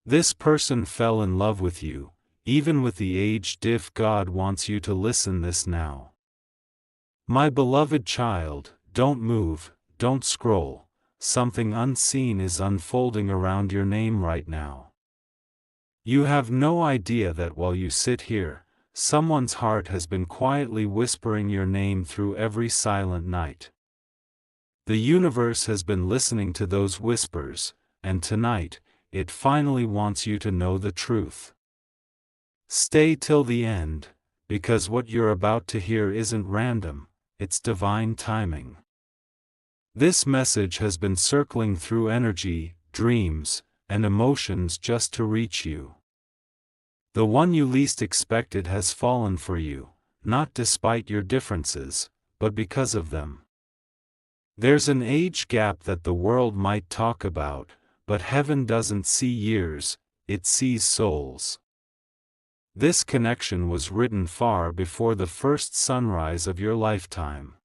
This person fell in love with you, even with the age Diff. God wants you to listen this now. My beloved child, don't move, don't scroll, something unseen is unfolding around your name right now. You have no idea that while you sit here, someone's heart has been quietly whispering your name through every silent night. The universe has been listening to those whispers, and tonight, it finally wants you to know the truth. Stay till the end, because what you're about to hear isn't random, it's divine timing. This message has been circling through energy, dreams, and emotions just to reach you. The one you least expected has fallen for you, not despite your differences, but because of them. There's an age gap that the world might talk about, but heaven doesn't see years, it sees souls. This connection was written far before the first sunrise of your lifetime.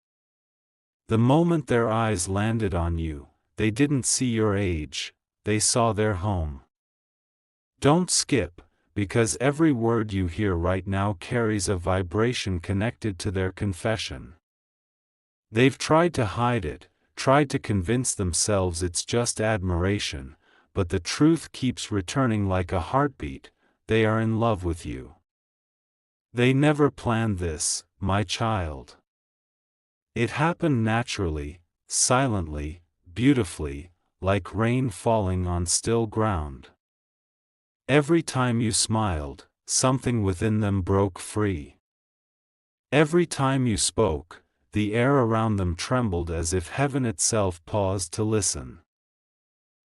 The moment their eyes landed on you, they didn't see your age, they saw their home. Don't skip, because every word you hear right now carries a vibration connected to their confession. They've tried to hide it, tried to convince themselves it's just admiration, but the truth keeps returning like a heartbeat. They are in love with you. They never planned this, my child. It happened naturally, silently, beautifully, like rain falling on still ground. Every time you smiled, something within them broke free. Every time you spoke, the air around them trembled as if heaven itself paused to listen.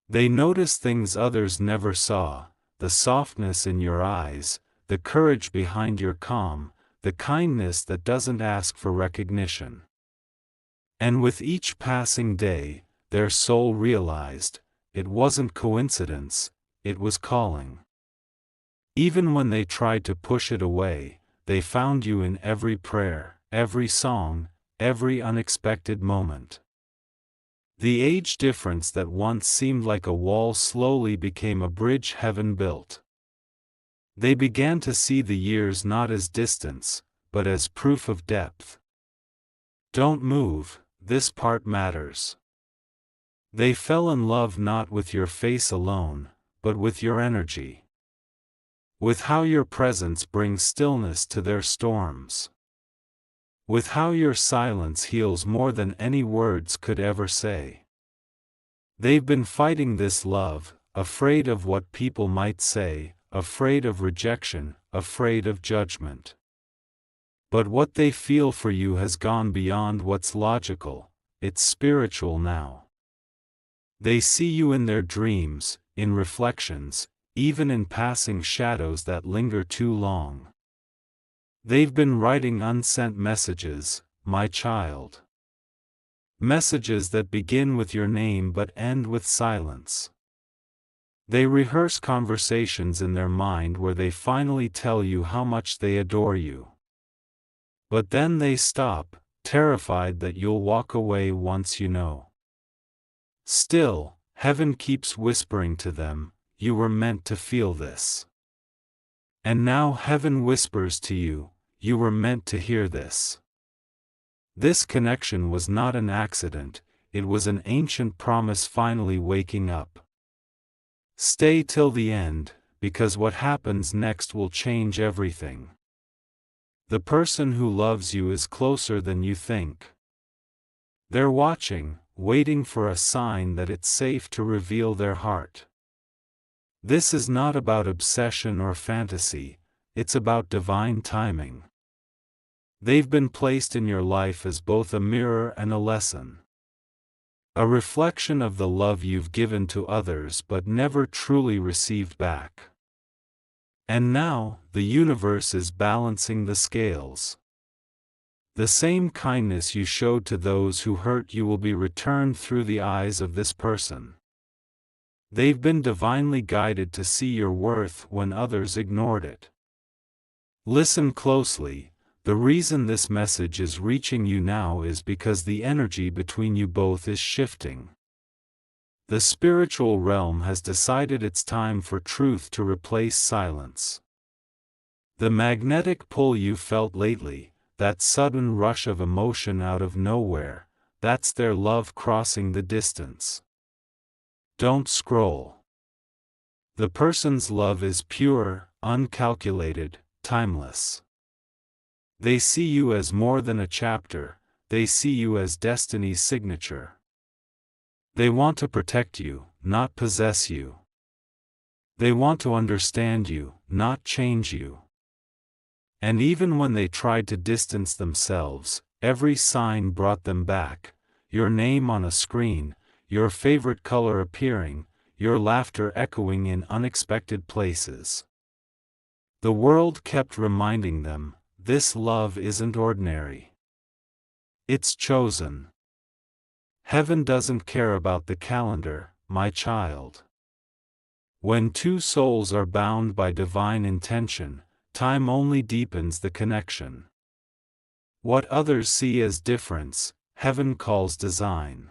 They noticed things others never saw, the softness in your eyes, the courage behind your calm, the kindness that doesn't ask for recognition. And with each passing day, their soul realized, it wasn't coincidence, it was calling. Even when they tried to push it away, they found you in every prayer, every song, every unexpected moment. The age difference that once seemed like a wall slowly became a bridge heaven built. They began to see the years not as distance, but as proof of depth. Don't move, this part matters. They fell in love not with your face alone, but with your energy. With how your presence brings stillness to their storms. With how your silence heals more than any words could ever say. They've been fighting this love, afraid of what people might say, afraid of rejection, afraid of judgment. But what they feel for you has gone beyond what's logical, it's spiritual now. They see you in their dreams, in reflections, even in passing shadows that linger too long. They've been writing unsent messages, my child. Messages that begin with your name but end with silence. They rehearse conversations in their mind where they finally tell you how much they adore you. But then they stop, terrified that you'll walk away once you know. Still, heaven keeps whispering to them, you were meant to feel this. And now heaven whispers to you, you were meant to hear this. This connection was not an accident, it was an ancient promise finally waking up. Stay till the end, because what happens next will change everything. The person who loves you is closer than you think. They're watching, waiting for a sign that it's safe to reveal their heart. This is not about obsession or fantasy, it's about divine timing. They've been placed in your life as both a mirror and a lesson. A reflection of the love you've given to others but never truly received back. And now, the universe is balancing the scales. The same kindness you showed to those who hurt you will be returned through the eyes of this person. They've been divinely guided to see your worth when others ignored it. Listen closely. The reason this message is reaching you now is because the energy between you both is shifting. The spiritual realm has decided it's time for truth to replace silence. The magnetic pull you felt lately, that sudden rush of emotion out of nowhere, that's their love crossing the distance. Don't scroll. The person's love is pure, uncalculated, timeless. They see you as more than a chapter, they see you as destiny's signature. They want to protect you, not possess you. They want to understand you, not change you. And even when they tried to distance themselves, every sign brought them back: your name on a screen, your favorite color appearing, your laughter echoing in unexpected places. The world kept reminding them, this love isn't ordinary. It's chosen. Heaven doesn't care about the calendar, my child. When two souls are bound by divine intention, time only deepens the connection. What others see as difference, heaven calls design.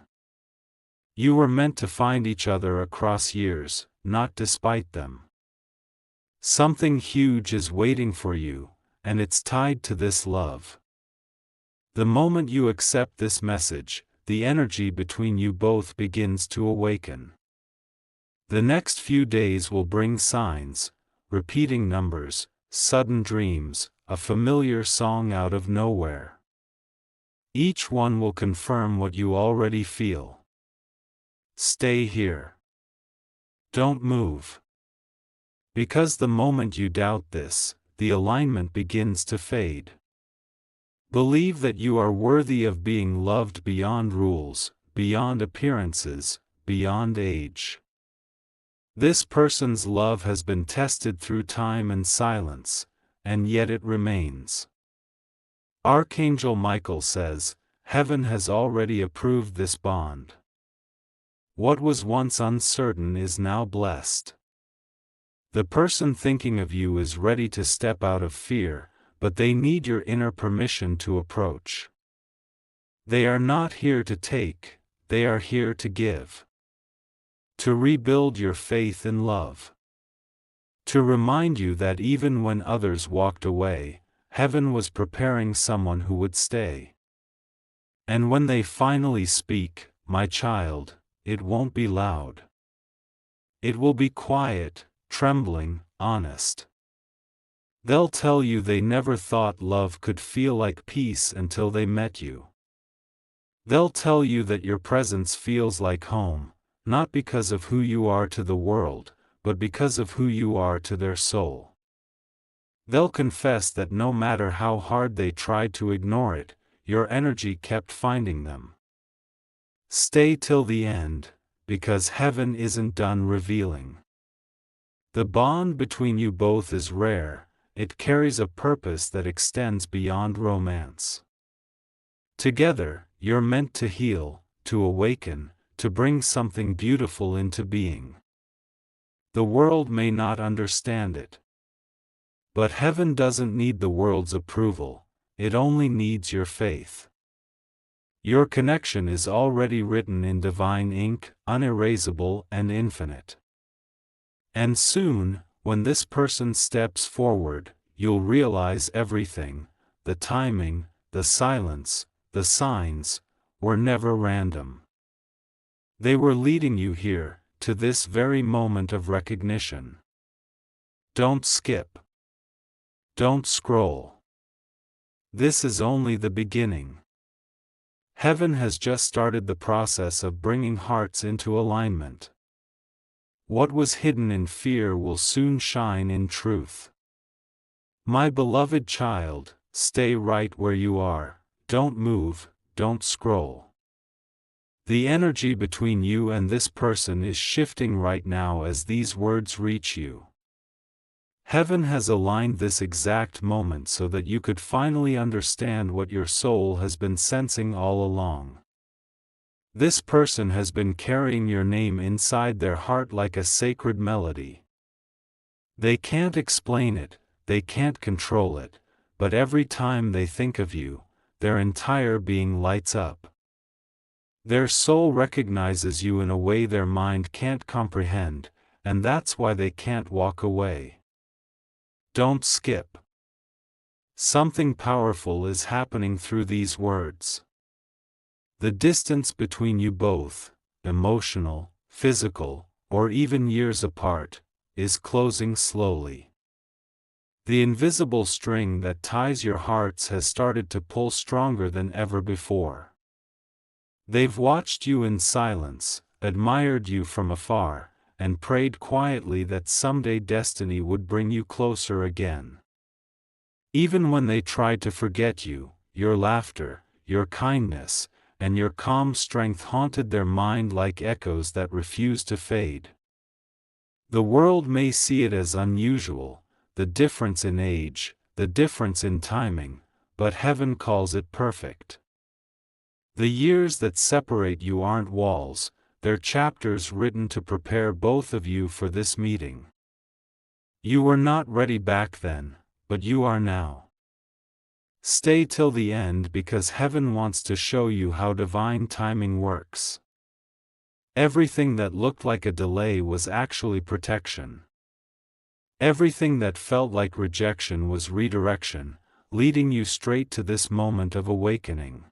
You were meant to find each other across years, not despite them. Something huge is waiting for you, and it's tied to this love. The moment you accept this message, the energy between you both begins to awaken. The next few days will bring signs, repeating numbers, sudden dreams, a familiar song out of nowhere. Each one will confirm what you already feel. Stay here. Don't move. Because the moment you doubt this, the alignment begins to fade. Believe that you are worthy of being loved beyond rules, beyond appearances, beyond age. This person's love has been tested through time and silence, and yet it remains. Archangel Michael says, heaven has already approved this bond. What was once uncertain is now blessed. The person thinking of you is ready to step out of fear, but they need your inner permission to approach. They are not here to take, they are here to give. To rebuild your faith in love. To remind you that even when others walked away, heaven was preparing someone who would stay. And when they finally speak, my child, it won't be loud. It will be quiet, trembling, honest. They'll tell you they never thought love could feel like peace until they met you. They'll tell you that your presence feels like home, not because of who you are to the world, but because of who you are to their soul. They'll confess that no matter how hard they tried to ignore it, your energy kept finding them. Stay till the end, because heaven isn't done revealing. The bond between you both is rare, it carries a purpose that extends beyond romance. Together, you're meant to heal, to awaken, to bring something beautiful into being. The world may not understand it. But heaven doesn't need the world's approval, it only needs your faith. Your connection is already written in divine ink, unerasable and infinite. And soon, when this person steps forward, you'll realize everything, the timing, the silence, the signs, were never random. They were leading you here, to this very moment of recognition. Don't skip. Don't scroll. This is only the beginning. Heaven has just started the process of bringing hearts into alignment. What was hidden in fear will soon shine in truth. My beloved child, stay right where you are, don't move, don't scroll. The energy between you and this person is shifting right now as these words reach you. Heaven has aligned this exact moment so that you could finally understand what your soul has been sensing all along. This person has been carrying your name inside their heart like a sacred melody. They can't explain it, they can't control it, but every time they think of you, their entire being lights up. Their soul recognizes you in a way their mind can't comprehend, and that's why they can't walk away. Don't skip. Something powerful is happening through these words. The distance between you both, emotional, physical, or even years apart, is closing slowly. The invisible string that ties your hearts has started to pull stronger than ever before. They've watched you in silence, admired you from afar, and prayed quietly that someday destiny would bring you closer again. Even when they tried to forget you, your laughter, your kindness, and your calm strength haunted their mind like echoes that refused to fade. The world may see it as unusual, the difference in age, the difference in timing, but heaven calls it perfect. The years that separate you aren't walls, they're chapters written to prepare both of you for this meeting. You were not ready back then, but you are now. Stay till the end because heaven wants to show you how divine timing works. Everything that looked like a delay was actually protection. Everything that felt like rejection was redirection, leading you straight to this moment of awakening.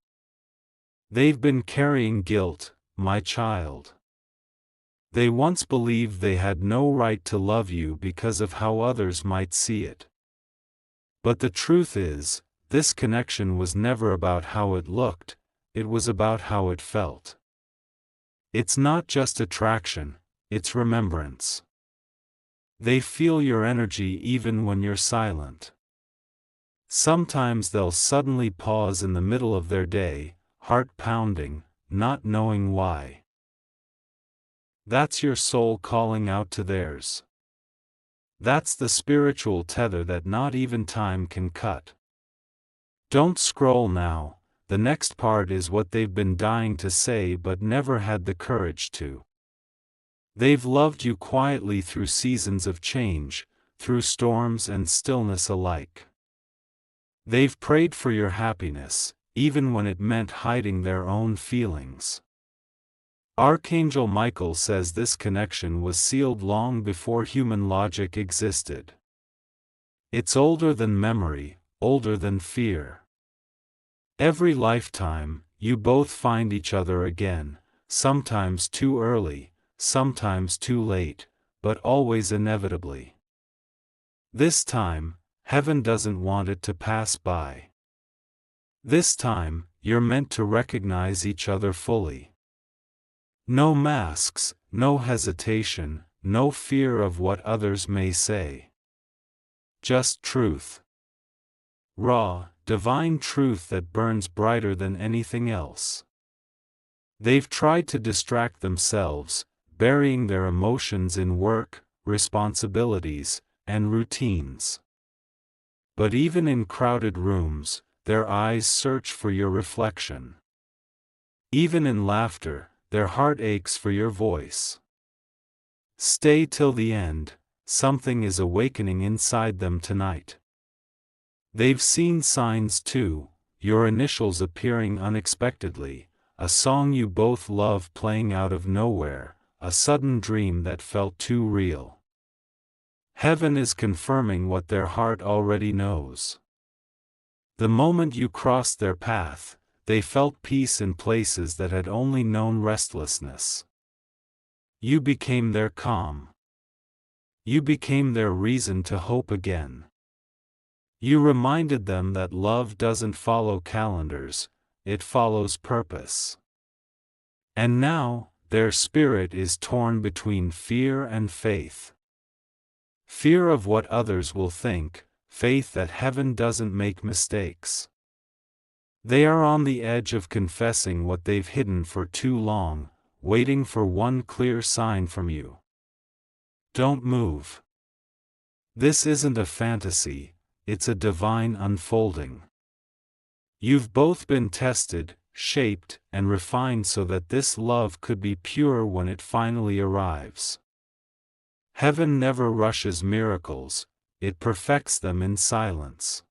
They've been carrying guilt, my child. They once believed they had no right to love you because of how others might see it. But the truth is, this connection was never about how it looked, it was about how it felt. It's not just attraction, it's remembrance. They feel your energy even when you're silent. Sometimes they'll suddenly pause in the middle of their day, heart pounding, not knowing why. That's your soul calling out to theirs. That's the spiritual tether that not even time can cut. Don't scroll now, the next part is what they've been dying to say but never had the courage to. They've loved you quietly through seasons of change, through storms and stillness alike. They've prayed for your happiness, even when it meant hiding their own feelings. Archangel Michael says this connection was sealed long before human logic existed. It's older than memory, older than fear. Every lifetime, you both find each other again, sometimes too early, sometimes too late, but always inevitably. This time, heaven doesn't want it to pass by. This time, you're meant to recognize each other fully. No masks, no hesitation, no fear of what others may say. Just truth. Raw, divine truth that burns brighter than anything else. They've tried to distract themselves, burying their emotions in work, responsibilities, and routines. But even in crowded rooms, their eyes search for your reflection. Even in laughter, their heart aches for your voice. Stay till the end, something is awakening inside them tonight. They've seen signs too, your initials appearing unexpectedly, a song you both love playing out of nowhere, a sudden dream that felt too real. Heaven is confirming what their heart already knows. The moment you crossed their path, they felt peace in places that had only known restlessness. You became their calm. You became their reason to hope again. You reminded them that love doesn't follow calendars, it follows purpose. And now, their spirit is torn between fear and faith. Fear of what others will think, faith that heaven doesn't make mistakes. They are on the edge of confessing what they've hidden for too long, waiting for one clear sign from you. Don't move. This isn't a fantasy, it's a divine unfolding. You've both been tested, shaped, and refined so that this love could be pure when it finally arrives. Heaven never rushes miracles, it perfects them in silence.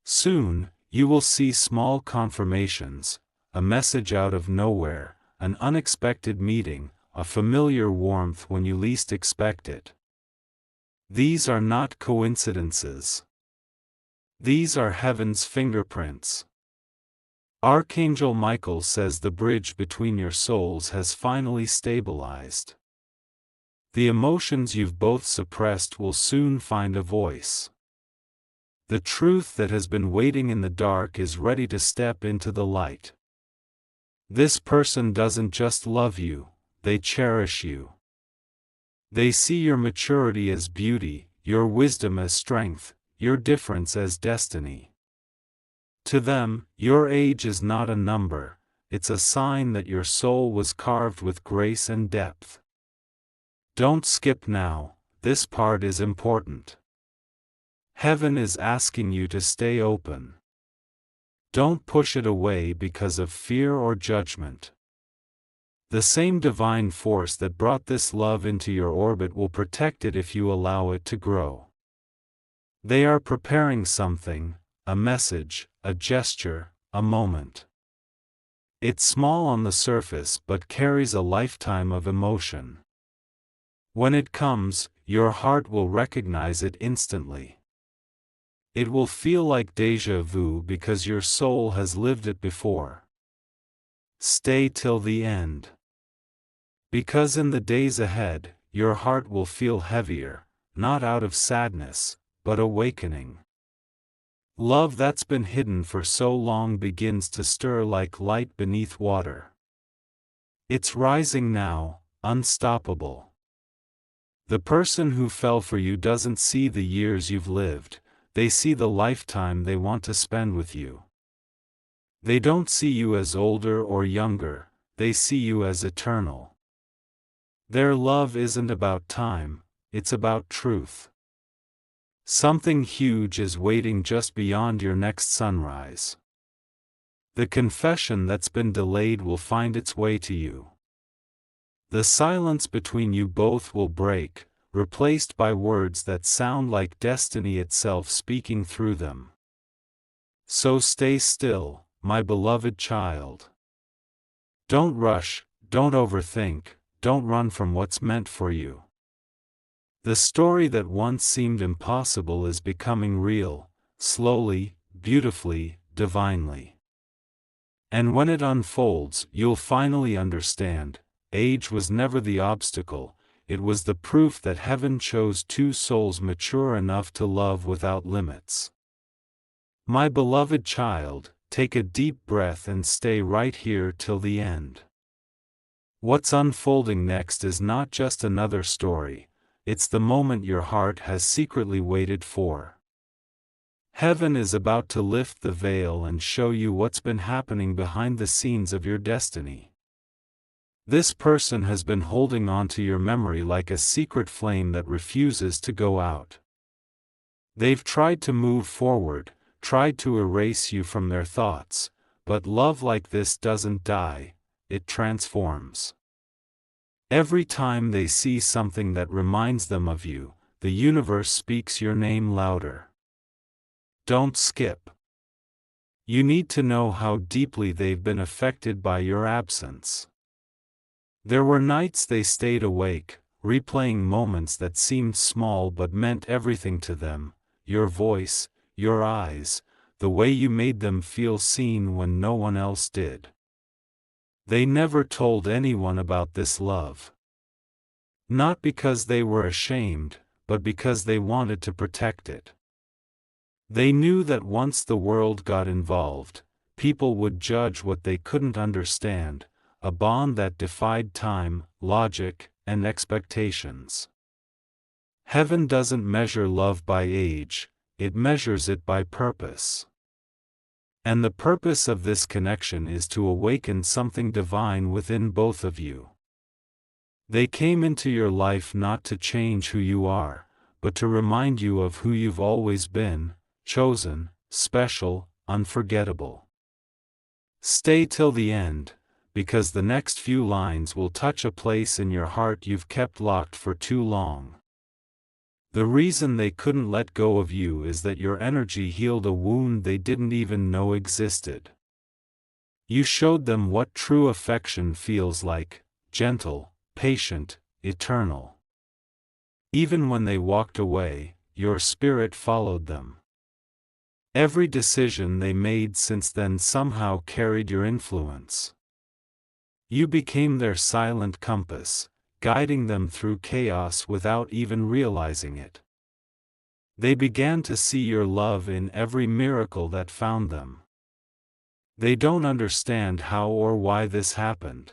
Soon, you will see small confirmations, a message out of nowhere, an unexpected meeting, a familiar warmth when you least expect it. These are not coincidences. These are heaven's fingerprints. Archangel Michael says the bridge between your souls has finally stabilized. The emotions you've both suppressed will soon find a voice. The truth that has been waiting in the dark is ready to step into the light. This person doesn't just love you, they cherish you. They see your maturity as beauty, your wisdom as strength, your difference as destiny. To them, your age is not a number, it's a sign that your soul was carved with grace and depth. Don't skip now, this part is important. Heaven is asking you to stay open. Don't push it away because of fear or judgment. The same divine force that brought this love into your orbit will protect it if you allow it to grow. They are preparing something, a message, a gesture, a moment. It's small on the surface but carries a lifetime of emotion. When it comes, your heart will recognize it instantly. It will feel like déjà vu because your soul has lived it before. Stay till the end. Because in the days ahead, your heart will feel heavier, not out of sadness, but awakening. Love that's been hidden for so long begins to stir like light beneath water. It's rising now, unstoppable. The person who fell for you doesn't see the years you've lived, they see the lifetime they want to spend with you. They don't see you as older or younger, they see you as eternal. Their love isn't about time, it's about truth. Something huge is waiting just beyond your next sunrise. The confession that's been delayed will find its way to you. The silence between you both will break, replaced by words that sound like destiny itself speaking through them. So stay still, my beloved child. Don't rush, don't overthink, don't run from what's meant for you. The story that once seemed impossible is becoming real, slowly, beautifully, divinely. And when it unfolds, you'll finally understand, age was never the obstacle, it was the proof that heaven chose two souls mature enough to love without limits. My beloved child, take a deep breath and stay right here till the end. What's unfolding next is not just another story, it's the moment your heart has secretly waited for. Heaven is about to lift the veil and show you what's been happening behind the scenes of your destiny. This person has been holding on to your memory like a secret flame that refuses to go out. They've tried to move forward, tried to erase you from their thoughts, but love like this doesn't die, it transforms. Every time they see something that reminds them of you, the universe speaks your name louder. Don't skip. You need to know how deeply they've been affected by your absence. There were nights they stayed awake, replaying moments that seemed small but meant everything to them, your voice, your eyes, the way you made them feel seen when no one else did. They never told anyone about this love. Not because they were ashamed, but because they wanted to protect it. They knew that once the world got involved, people would judge what they couldn't understand, a bond that defied time, logic, and expectations. Heaven doesn't measure love by age, it measures it by purpose. And the purpose of this connection is to awaken something divine within both of you. They came into your life not to change who you are, but to remind you of who you've always been, chosen, special, unforgettable. Stay till the end, because the next few lines will touch a place in your heart you've kept locked for too long. The reason they couldn't let go of you is that your energy healed a wound they didn't even know existed. You showed them what true affection feels like, gentle, patient, eternal. Even when they walked away, your spirit followed them. Every decision they made since then somehow carried your influence. You became their silent compass, guiding them through chaos without even realizing it. They began to see your love in every miracle that found them. They don't understand how or why this happened.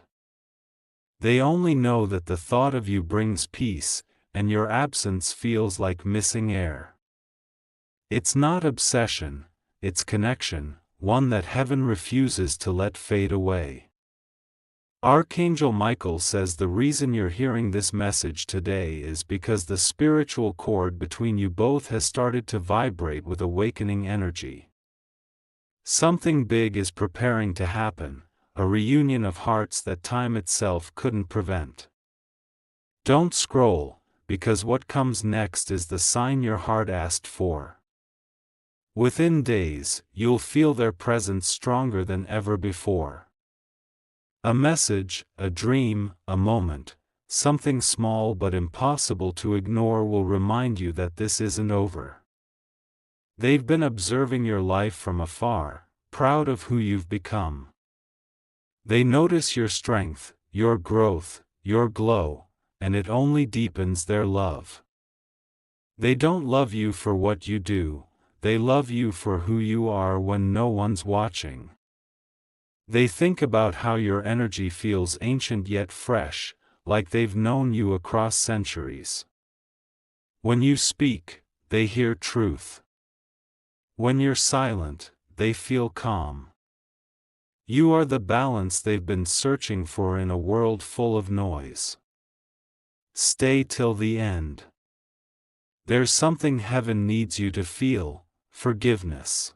They only know that the thought of you brings peace, and your absence feels like missing air. It's not obsession, it's connection, one that heaven refuses to let fade away. Archangel Michael says the reason you're hearing this message today is because the spiritual cord between you both has started to vibrate with awakening energy. Something big is preparing to happen, a reunion of hearts that time itself couldn't prevent. Don't scroll, because what comes next is the sign your heart asked for. Within days, you'll feel their presence stronger than ever before. A message, a dream, a moment, something small but impossible to ignore will remind you that this isn't over. They've been observing your life from afar, proud of who you've become. They notice your strength, your growth, your glow, and it only deepens their love. They don't love you for what you do, they love you for who you are when no one's watching. They think about how your energy feels ancient yet fresh, like they've known you across centuries. When you speak, they hear truth. When you're silent, they feel calm. You are the balance they've been searching for in a world full of noise. Stay till the end. There's something heaven needs you to feel: forgiveness.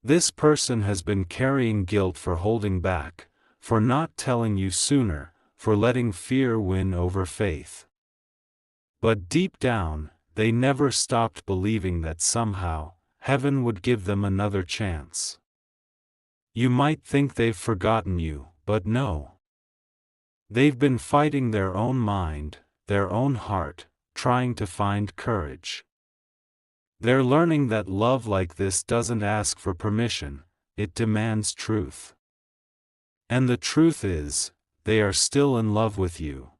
This person has been carrying guilt for holding back, for not telling you sooner, for letting fear win over faith. But deep down, they never stopped believing that somehow, heaven would give them another chance. You might think they've forgotten you, but no. They've been fighting their own mind, their own heart, trying to find courage. They're learning that love like this doesn't ask for permission, it demands truth. And the truth is, they are still in love with you.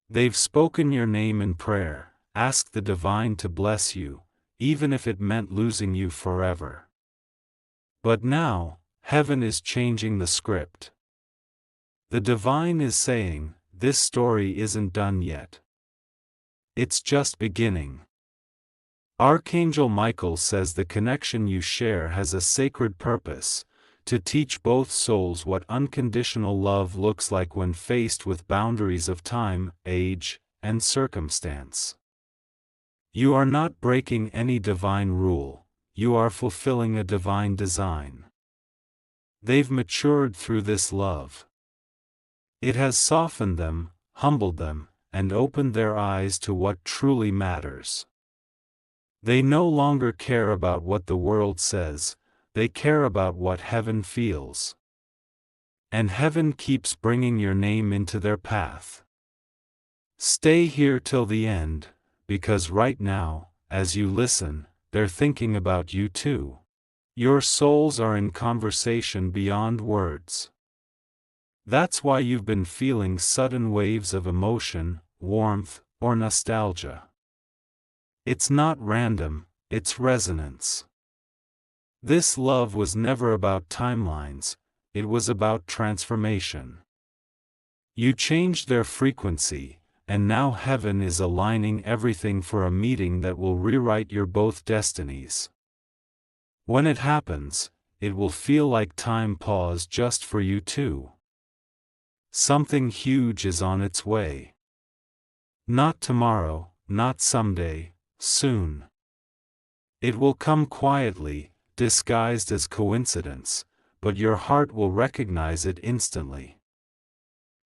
They've spoken your name in prayer, asked the divine to bless you, even if it meant losing you forever. But now, heaven is changing the script. The divine is saying, this story isn't done yet. It's just beginning. Archangel Michael says the connection you share has a sacred purpose, to teach both souls what unconditional love looks like when faced with boundaries of time, age, and circumstance. You are not breaking any divine rule, you are fulfilling a divine design. They've matured through this love. It has softened them, humbled them, and opened their eyes to what truly matters. They no longer care about what the world says, they care about what heaven feels. And heaven keeps bringing your name into their path. Stay here till the end, because right now, as you listen, they're thinking about you too. Your souls are in conversation beyond words. That's why you've been feeling sudden waves of emotion, warmth, or nostalgia. It's not random, it's resonance. This love was never about timelines, it was about transformation. You changed their frequency, and now heaven is aligning everything for a meeting that will rewrite your both destinies. When it happens, it will feel like time paused just for you two. Something huge is on its way. Not tomorrow, not someday, soon. It will come quietly, disguised as coincidence, but your heart will recognize it instantly.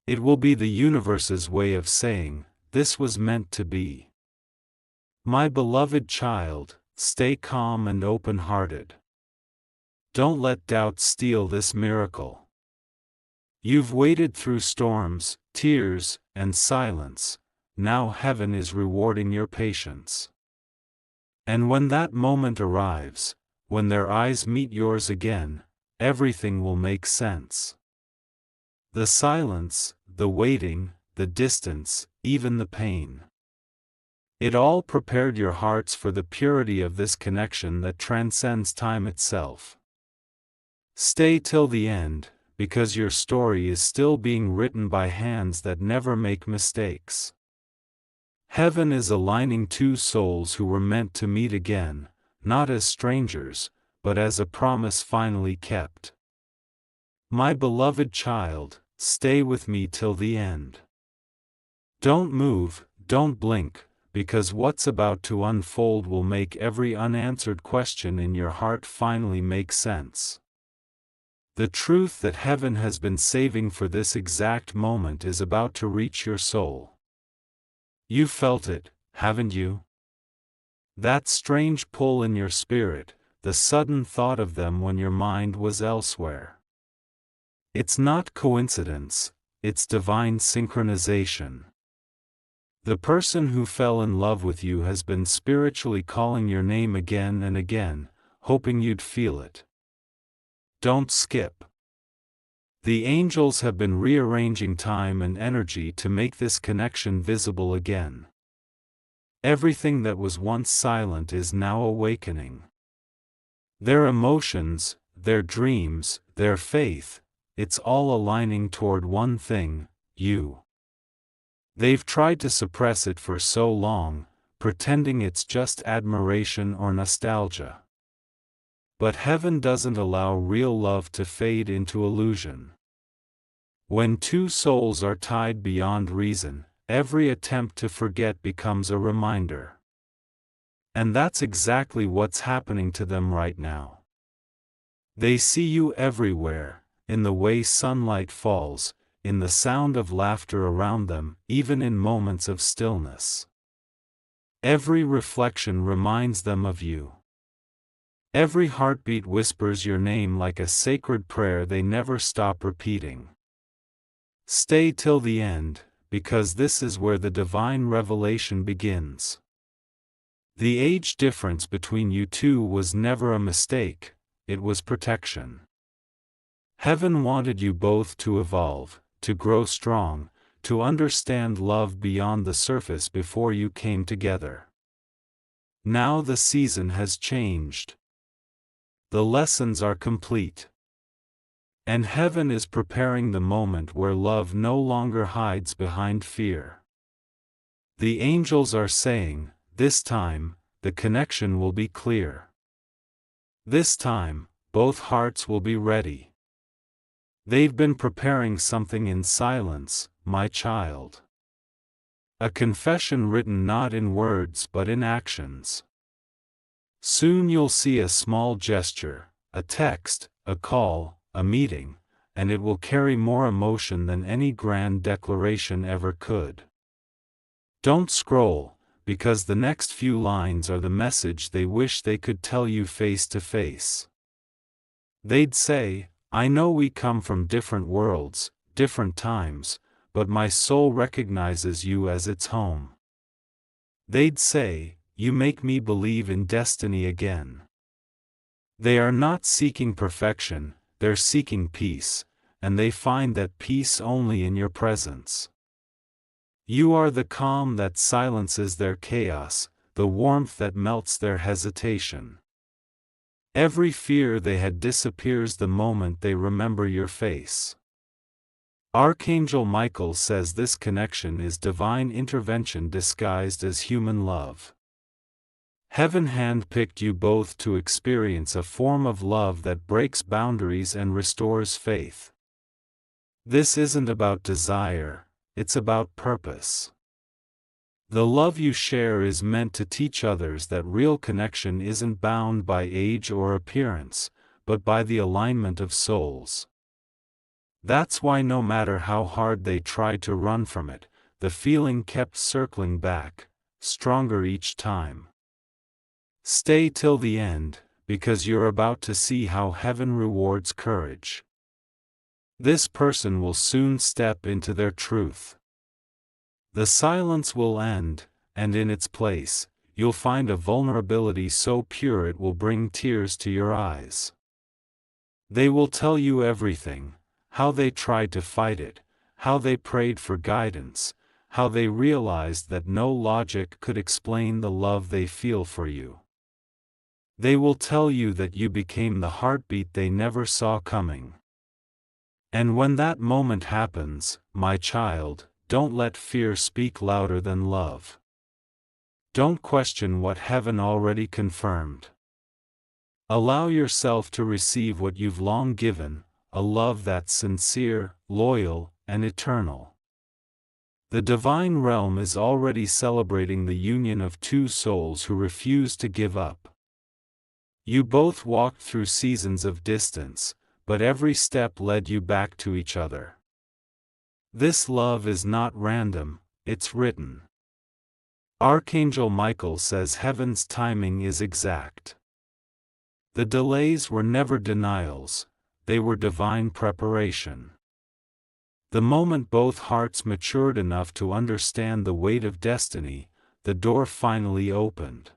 It will be the universe's way of saying, this was meant to be. My beloved child, stay calm and open-hearted. Don't let doubt steal this miracle. You've waited through storms, tears, and silence. Now heaven is rewarding your patience. And when that moment arrives, when their eyes meet yours again, everything will make sense. The silence, the waiting, the distance, even the pain. It all prepared your hearts for the purity of this connection that transcends time itself. Stay till the end, because your story is still being written by hands that never make mistakes. Heaven is aligning two souls who were meant to meet again, not as strangers, but as a promise finally kept. My beloved child, stay with me till the end. Don't move, don't blink, because what's about to unfold will make every unanswered question in your heart finally make sense. The truth that heaven has been saving for this exact moment is about to reach your soul. You felt it, haven't you? That strange pull in your spirit, the sudden thought of them when your mind was elsewhere. It's not coincidence, it's divine synchronization. The person who fell in love with you has been spiritually calling your name again and again, hoping you'd feel it. Don't skip. The angels have been rearranging time and energy to make this connection visible again. Everything that was once silent is now awakening. Their emotions, their dreams, their faith, it's all aligning toward one thing, you. They've tried to suppress it for so long, pretending it's just admiration or nostalgia. But heaven doesn't allow real love to fade into illusion. When two souls are tied beyond reason, every attempt to forget becomes a reminder. And that's exactly what's happening to them right now. They see you everywhere, in the way sunlight falls, in the sound of laughter around them, even in moments of stillness. Every reflection reminds them of you. Every heartbeat whispers your name like a sacred prayer they never stop repeating. Stay till the end, because this is where the divine revelation begins. The age difference between you two was never a mistake, it was protection. Heaven wanted you both to evolve, to grow strong, to understand love beyond the surface before you came together. Now the season has changed. The lessons are complete. And heaven is preparing the moment where love no longer hides behind fear. The angels are saying, this time, the connection will be clear. This time, both hearts will be ready. They've been preparing something in silence, my child. A confession written not in words but in actions. Soon you'll see a small gesture, a text, a call, a meeting, and it will carry more emotion than any grand declaration ever could. Don't scroll, because the next few lines are the message they wish they could tell you face to face. They'd say, I know we come from different worlds, different times, but my soul recognizes you as its home. They'd say, you make me believe in destiny again. They are not seeking perfection, they're seeking peace, and they find that peace only in your presence. You are the calm that silences their chaos, the warmth that melts their hesitation. Every fear they had disappears the moment they remember your face. Archangel Michael says this connection is divine intervention disguised as human love. Heaven handpicked you both to experience a form of love that breaks boundaries and restores faith. This isn't about desire, it's about purpose. The love you share is meant to teach others that real connection isn't bound by age or appearance, but by the alignment of souls. That's why no matter how hard they tried to run from it, the feeling kept circling back, stronger each time. Stay till the end, because you're about to see how heaven rewards courage. This person will soon step into their truth. The silence will end, and in its place, you'll find a vulnerability so pure it will bring tears to your eyes. They will tell you everything, how they tried to fight it, how they prayed for guidance, how they realized that no logic could explain the love they feel for you. They will tell you that you became the heartbeat they never saw coming. And when that moment happens, my child, don't let fear speak louder than love. Don't question what heaven already confirmed. Allow yourself to receive what you've long given, a love that's sincere, loyal, and eternal. The divine realm is already celebrating the union of two souls who refuse to give up. You both walked through seasons of distance, but every step led you back to each other. This love is not random, it's written. Archangel Michael says heaven's timing is exact. The delays were never denials, they were divine preparation. The moment both hearts matured enough to understand the weight of destiny, the door finally opened.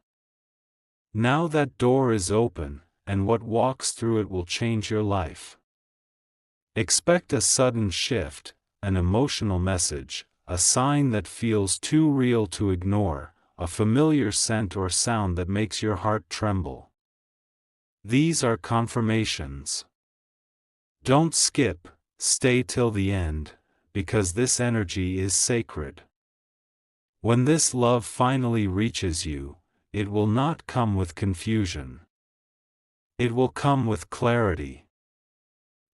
Now that door is open, and what walks through it will change your life. Expect a sudden shift, an emotional message, a sign that feels too real to ignore, a familiar scent or sound that makes your heart tremble. These are confirmations. Don't skip, stay till the end, because this energy is sacred. When this love finally reaches you, it will not come with confusion. It will come with clarity.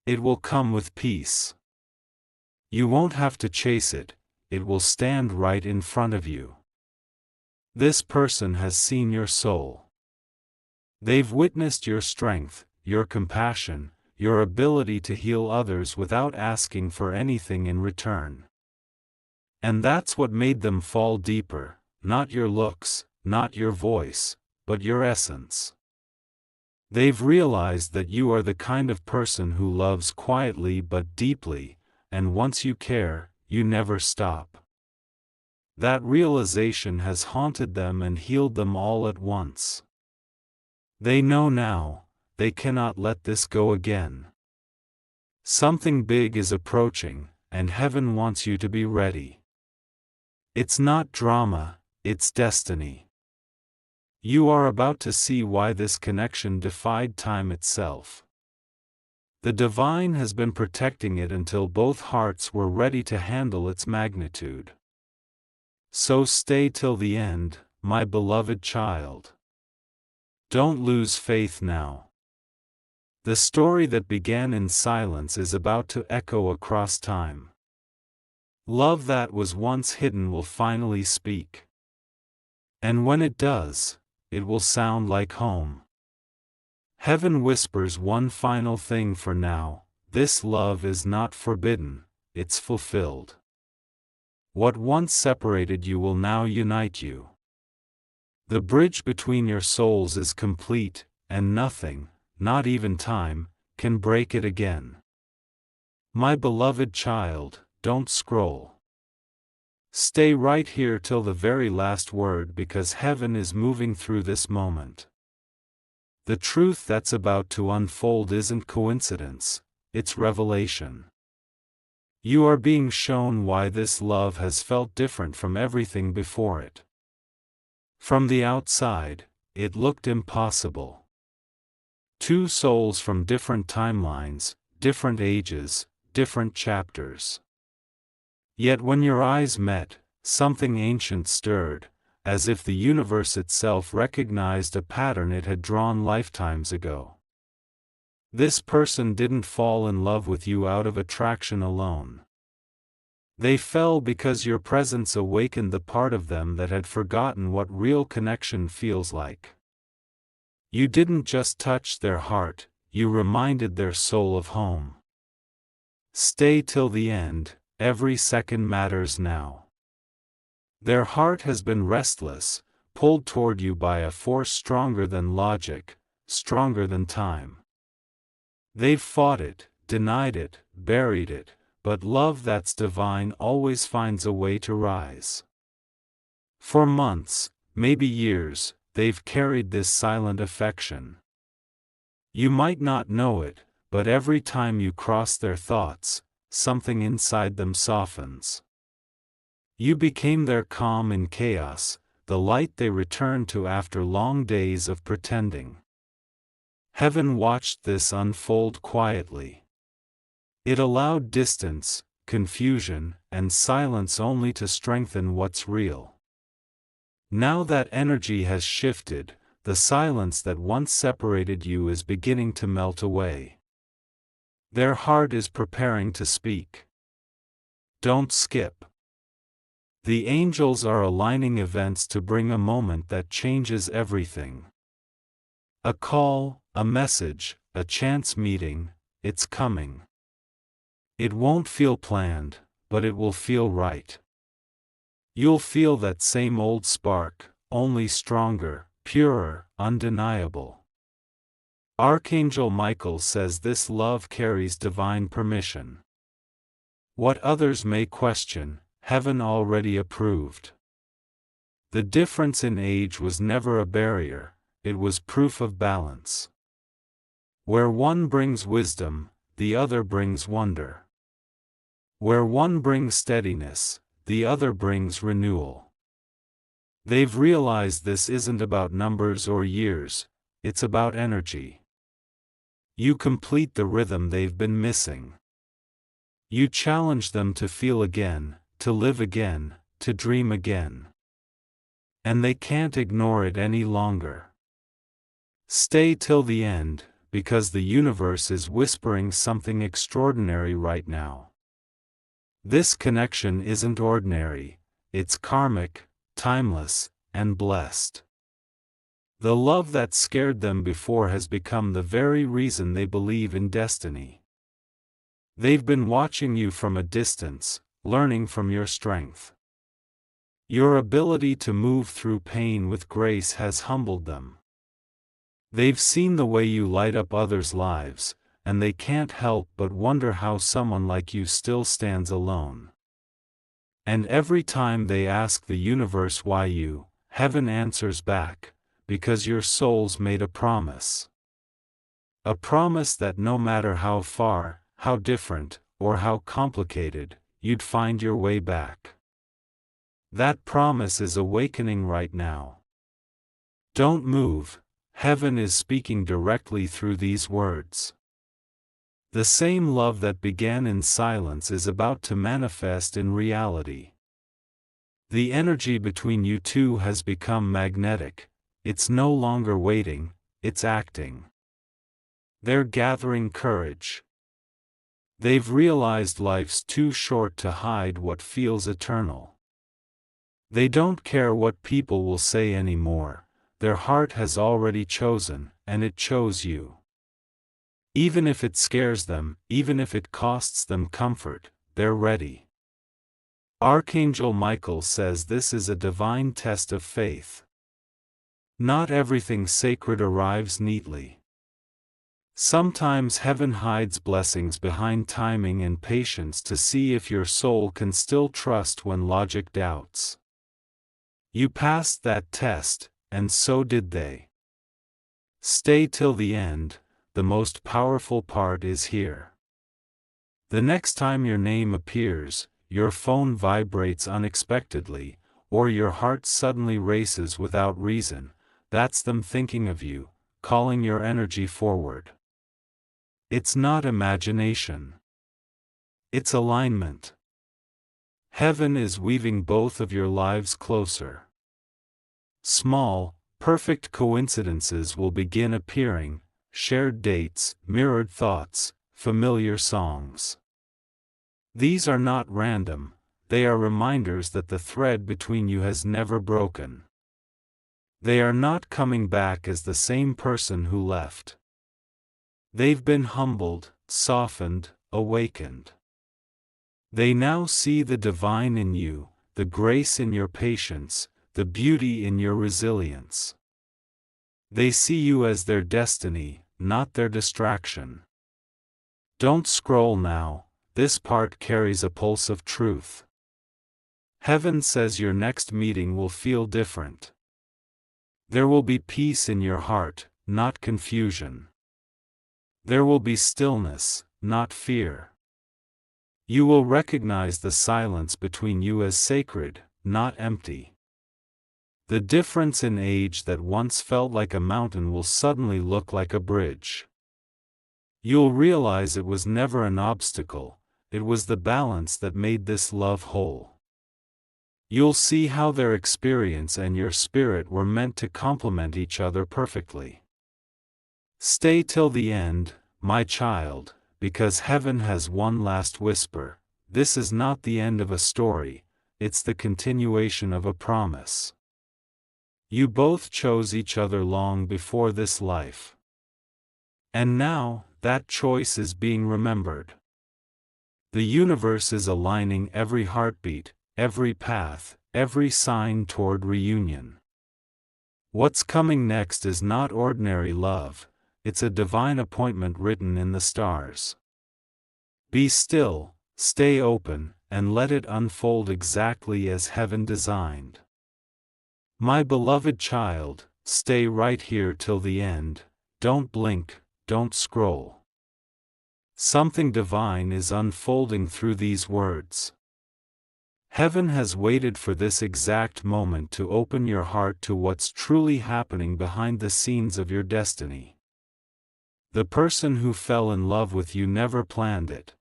It will come with peace. You won't have to chase it, it will stand right in front of you. This person has seen your soul. They've witnessed your strength, your compassion, your ability to heal others without asking for anything in return. And that's what made them fall deeper, not your looks, not your voice, but your essence. They've realized that you are the kind of person who loves quietly but deeply, and once you care, you never stop. That realization has haunted them and healed them all at once. They know now, they cannot let this go again. Something big is approaching, and heaven wants you to be ready. It's not drama, it's destiny. You are about to see why this connection defied time itself. The divine has been protecting it until both hearts were ready to handle its magnitude. So stay till the end, my beloved child. Don't lose faith now. The story that began in silence is about to echo across time. Love that was once hidden will finally speak. And when it does, it will sound like home. Heaven whispers one final thing for now: this love is not forbidden, it's fulfilled. What once separated you will now unite you. The bridge between your souls is complete, and nothing, not even time, can break it again. My beloved child, don't scroll. Stay right here till the very last word, because heaven is moving through this moment. The truth that's about to unfold isn't coincidence, it's revelation. You are being shown why this love has felt different from everything before it. From the outside, it looked impossible. Two souls from different timelines, different ages, different chapters. Yet when your eyes met, something ancient stirred, as if the universe itself recognized a pattern it had drawn lifetimes ago. This person didn't fall in love with you out of attraction alone. They fell because your presence awakened the part of them that had forgotten what real connection feels like. You didn't just touch their heart, you reminded their soul of home. Stay till the end, every second matters now. Their heart has been restless, pulled toward you by a force stronger than logic, stronger than time. They've fought it, denied it, buried it, but love that's divine always finds a way to rise. For months, maybe years, they've carried this silent affection. You might not know it, but every time you cross their thoughts, something inside them softens. You became their calm in chaos, the light they return to after long days of pretending. Heaven watched this unfold quietly. It allowed distance, confusion, and silence only to strengthen what's real. Now that energy has shifted, the silence that once separated you is beginning to melt away. Their heart is preparing to speak. Don't skip. The angels are aligning events to bring a moment that changes everything. A call, a message, a chance meeting, it's coming. It won't feel planned, but it will feel right. You'll feel that same old spark, only stronger, purer, undeniable. Archangel Michael says this love carries divine permission. What others may question, heaven already approved. The difference in age was never a barrier, it was proof of balance. Where one brings wisdom, the other brings wonder. Where one brings steadiness, the other brings renewal. They've realized this isn't about numbers or years, it's about energy. You complete the rhythm they've been missing. You challenge them to feel again, to live again, to dream again. And they can't ignore it any longer. Stay till the end, because the universe is whispering something extraordinary right now. This connection isn't ordinary, it's karmic, timeless, and blessed. The love that scared them before has become the very reason they believe in destiny. They've been watching you from a distance, learning from your strength. Your ability to move through pain with grace has humbled them. They've seen the way you light up others' lives, and they can't help but wonder how someone like you still stands alone. And every time they ask the universe why you, heaven answers back, because your soul's made a promise. A promise that no matter how far, how different, or how complicated, you'd find your way back. That promise is awakening right now. Don't move, heaven is speaking directly through these words. The same love that began in silence is about to manifest in reality. The energy between you two has become magnetic, it's no longer waiting, it's acting. They're gathering courage. They've realized life's too short to hide what feels eternal. They don't care what people will say anymore, their heart has already chosen, and it chose you. Even if it scares them, even if it costs them comfort, they're ready. Archangel Michael says this is a divine test of faith. Not everything sacred arrives neatly. Sometimes heaven hides blessings behind timing and patience to see if your soul can still trust when logic doubts. You passed that test, and so did they. Stay till the end, the most powerful part is here. The next time your name appears, your phone vibrates unexpectedly, or your heart suddenly races without reason, that's them thinking of you, calling your energy forward. It's not imagination. It's alignment. Heaven is weaving both of your lives closer. Small, perfect coincidences will begin appearing, shared dates, mirrored thoughts, familiar songs. These are not random, they are reminders that the thread between you has never broken. They are not coming back as the same person who left. They've been humbled, softened, awakened. They now see the divine in you, the grace in your patience, the beauty in your resilience. They see you as their destiny, not their distraction. Don't scroll now, this part carries a pulse of truth. Heaven says your next meeting will feel different. There will be peace in your heart, not confusion. There will be stillness, not fear. You will recognize the silence between you as sacred, not empty. The difference in age that once felt like a mountain will suddenly look like a bridge. You'll realize it was never an obstacle, it was the balance that made this love whole. You'll see how their experience and your spirit were meant to complement each other perfectly. Stay till the end, my child, because heaven has one last whisper. This is not the end of a story, it's the continuation of a promise. You both chose each other long before this life. And now, that choice is being remembered. The universe is aligning every heartbeat, every path, every sign toward reunion. What's coming next is not ordinary love, it's a divine appointment written in the stars. Be still, stay open, and let it unfold exactly as heaven designed. My beloved child, stay right here till the end, don't blink, don't scroll. Something divine is unfolding through these words. Heaven has waited for this exact moment to open your heart to what's truly happening behind the scenes of your destiny. The person who fell in love with you never planned it.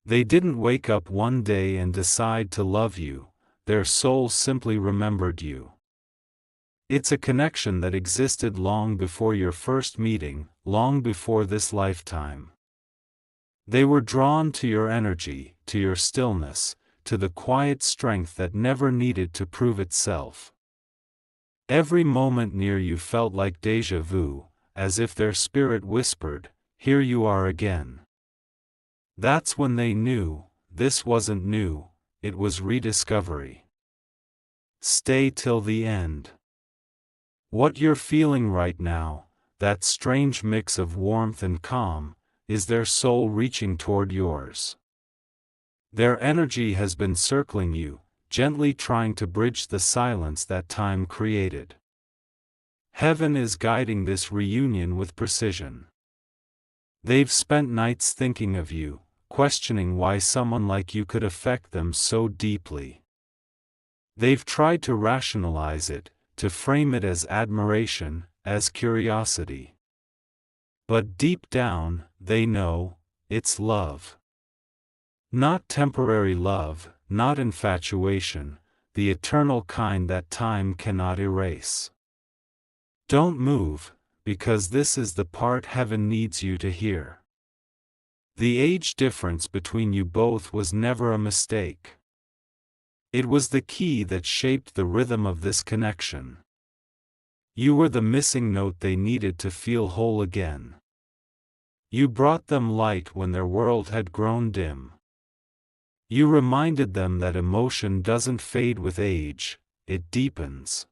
They didn't wake up one day and decide to love you, their soul simply remembered you. It's a connection that existed long before your first meeting, long before this lifetime. They were drawn to your energy, to your stillness, to the quiet strength that never needed to prove itself. Every moment near you felt like déjà vu, as if their spirit whispered, "Here you are again." That's when they knew, this wasn't new, it was rediscovery. Stay till the end. What you're feeling right now, that strange mix of warmth and calm, is their soul reaching toward yours. Their energy has been circling you, gently trying to bridge the silence that time created. Heaven is guiding this reunion with precision. They've spent nights thinking of you, questioning why someone like you could affect them so deeply. They've tried to rationalize it, to frame it as admiration, as curiosity. But deep down, they know, it's love. Not temporary love, not infatuation, the eternal kind that time cannot erase. Don't move, because this is the part heaven needs you to hear. The age difference between you both was never a mistake. It was the key that shaped the rhythm of this connection. You were the missing note they needed to feel whole again. You brought them light when their world had grown dim. You reminded them that emotion doesn't fade with age, it deepens.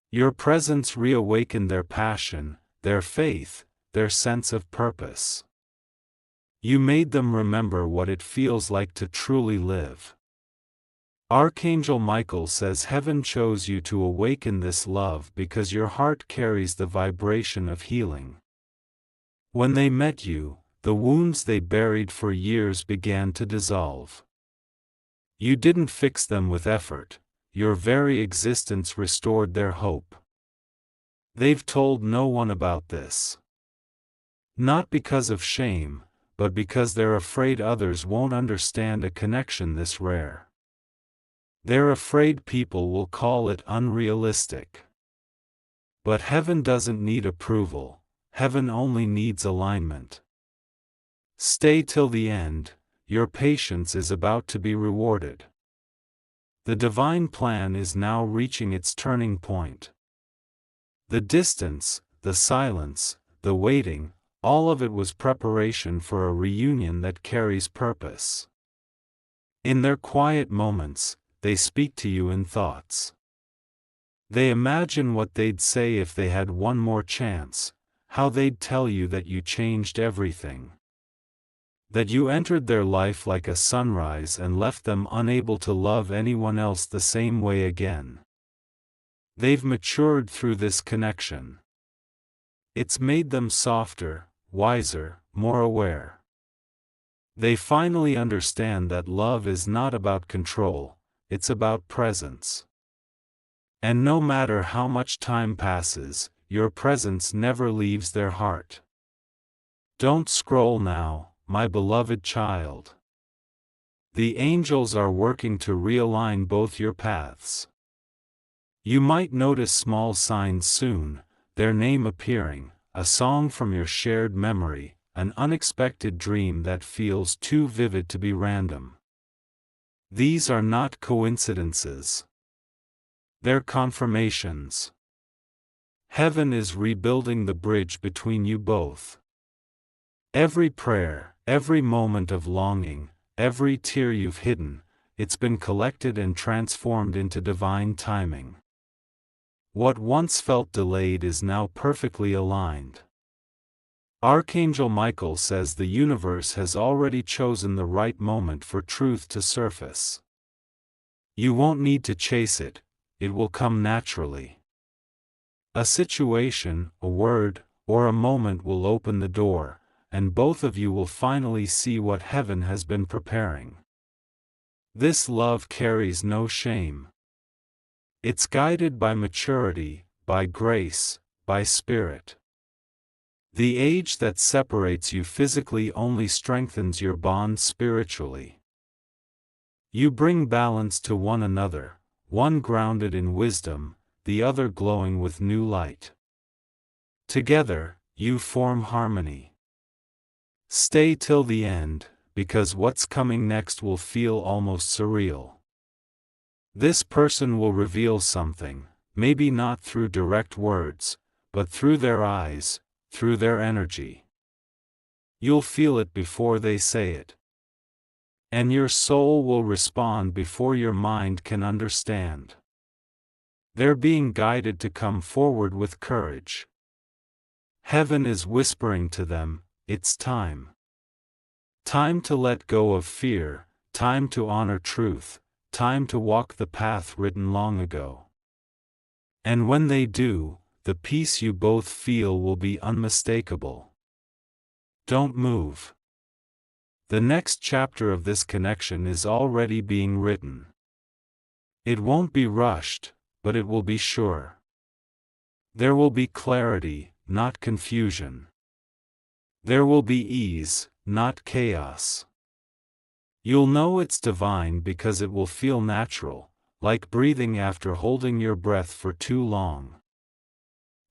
Your presence reawakened their passion, their faith, their sense of purpose. You made them remember what it feels like to truly live. Archangel Michael says heaven chose you to awaken this love because your heart carries the vibration of healing. When they met you, the wounds they buried for years began to dissolve. You didn't fix them with effort, your very existence restored their hope. They've told no one about this. Not because of shame, but because they're afraid others won't understand a connection this rare. They're afraid people will call it unrealistic. But heaven doesn't need approval, heaven only needs alignment. Stay till the end, your patience is about to be rewarded. The divine plan is now reaching its turning point. The distance, the silence, the waiting, all of it was preparation for a reunion that carries purpose. In their quiet moments, they speak to you in thoughts. They imagine what they'd say if they had one more chance, how they'd tell you that you changed everything. That you entered their life like a sunrise and left them unable to love anyone else the same way again. They've matured through this connection. It's made them softer, wiser, more aware. They finally understand that love is not about control, it's about presence. And no matter how much time passes, your presence never leaves their heart. Don't scroll now, my beloved child. The angels are working to realign both your paths. You might notice small signs soon, their name appearing, a song from your shared memory, an unexpected dream that feels too vivid to be random. These are not coincidences. They're confirmations. Heaven is rebuilding the bridge between you both. Every prayer, every moment of longing, every tear you've hidden, it's been collected and transformed into divine timing. What once felt delayed is now perfectly aligned. Archangel Michael says the universe has already chosen the right moment for truth to surface. You won't need to chase it, it will come naturally. A situation, a word, or a moment will open the door, and both of you will finally see what heaven has been preparing. This love carries no shame. It's guided by maturity, by grace, by spirit. The age that separates you physically only strengthens your bond spiritually. You bring balance to one another, one grounded in wisdom, the other glowing with new light. Together, you form harmony. Stay till the end, because what's coming next will feel almost surreal. This person will reveal something, maybe not through direct words, but through their eyes, through their energy. You'll feel it before they say it. And your soul will respond before your mind can understand. They're being guided to come forward with courage. Heaven is whispering to them, it's time. Time to let go of fear, time to honor truth, time to walk the path written long ago. And when they do, the peace you both feel will be unmistakable. Don't move. The next chapter of this connection is already being written. It won't be rushed, but it will be sure. There will be clarity, not confusion. There will be ease, not chaos. You'll know it's divine because it will feel natural, like breathing after holding your breath for too long.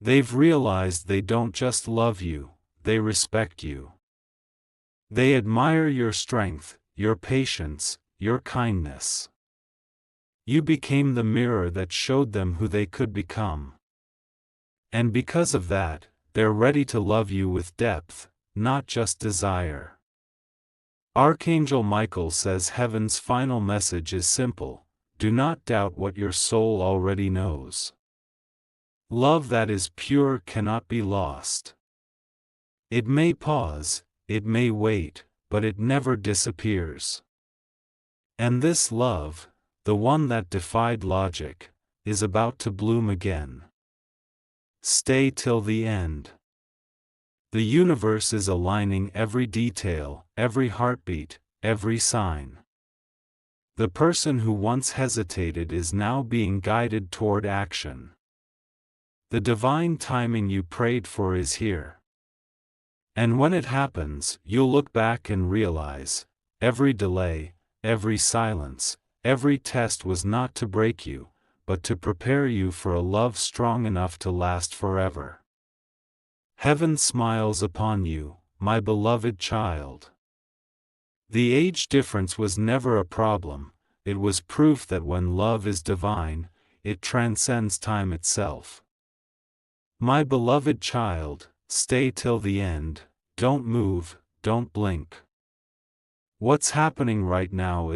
They've realized they don't just love you, they respect you. They admire your strength, your patience, your kindness. You became the mirror that showed them who they could become. And because of that, they're ready to love you with depth, not just desire. Archangel Michael says heaven's final message is simple: do not doubt what your soul already knows. Love that is pure cannot be lost. It may pause, it may wait, but it never disappears. And this love, the one that defied logic, is about to bloom again. Stay till the end. The universe is aligning every detail, every heartbeat, every sign. The person who once hesitated is now being guided toward action. The divine timing you prayed for is here. And when it happens, you'll look back and realize, every delay, every silence, every test was not to break you, but to prepare you for a love strong enough to last forever. Heaven smiles upon you, my beloved child. The age difference was never a problem, it was proof that when love is divine, it transcends time itself. My beloved child, stay till the end, don't move, don't blink. What's happening right now